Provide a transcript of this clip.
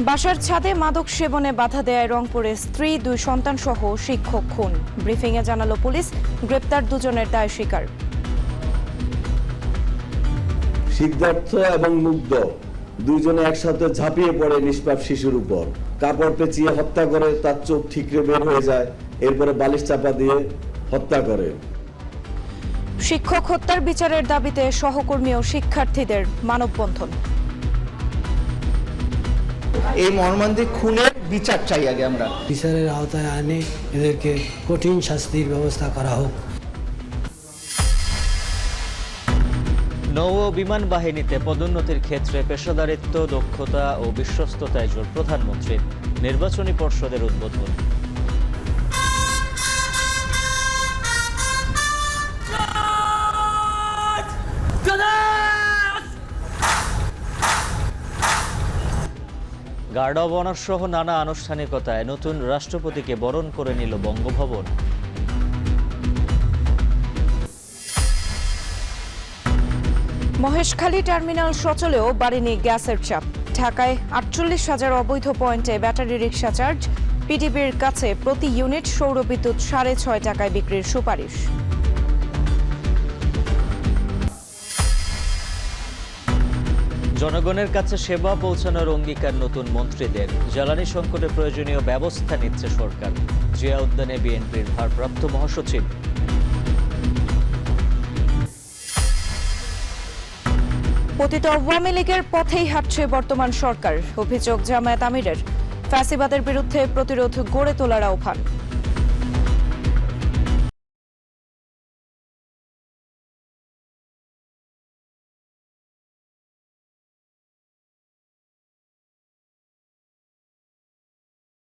বাসার ছাদে মাদক সেবনে বাধা দেয় রংপুরে স্ত্রী, 2 সন্তান সহ শিক্ষক খুন। ব্রিফিংয়ে জানালো পুলিশ, গ্রেপ্তার দুজনের দায় স্বীকার। সিদ্ধার্থ এবং মুগ্ধ দুইজনে একসাথে ঝাঁপিয়ে পড়ে নিষ্পাপ শিশুর উপর, কাপড় পেঁচিয়ে হত্যা করে, তার চোখ ঠিকরে বের হয়ে যায়, এরপরে বালিশ চাপা দিয়ে হত্যা করে। শিক্ষক হত্যার বিচারের দাবিতে সহকর্মী ও শিক্ষার্থীদের মানববন্ধন। এই মর্মান্তিক খুনের বিচার চাই আগে আমরা। বিচারের আওতায় আনে এদেরকে কঠিন শাস্তির ব্যবস্থা করা হোক। নৌ ও বিমান বাহিনীতে পদোন্নতির ক্ষেত্রে পেশাদারিত্ব, দক্ষতা ও বিশ্বস্ততায় জোর প্রধানমন্ত্রী। নির্বাচনী পর্ষদের উদ্বোধন। গার্ড অব অনার সহ নানা আনুষ্ঠানিকতায় নতুন রাষ্ট্রপতিকে বরণ করে নিল বঙ্গভবন। মহেশখালী টার্মিনাল সচলেও বাড়েনি গ্যাসের চাপ। ঢাকায় 48,000 অবৈধ পয়েন্টে ব্যাটারি রিকশা চার্জ। পিডিবির কাছে প্রতি ইউনিট সৌরবিদ্যুৎ 6.5 টাকায় বিক্রির সুপারিশ। জনগণের কাছে সেবা পৌঁছানোর অঙ্গীকার নতুন মন্ত্রীদের। জ্বালানি সংকটে প্রয়োজনীয় ব্যবস্থা নিচ্ছে সরকার। জিয়া উদ্যানে বিএনপির ভারপ্রাপ্ত মহাসচিব। পতিত আওয়ামী লীগের পথেই হাঁটছে বর্তমান সরকার, অভিযোগ জামায়াত আমিরের। ফ্যাসিবাদের বিরুদ্ধে প্রতিরোধ গড়ে তোলার আহ্বান।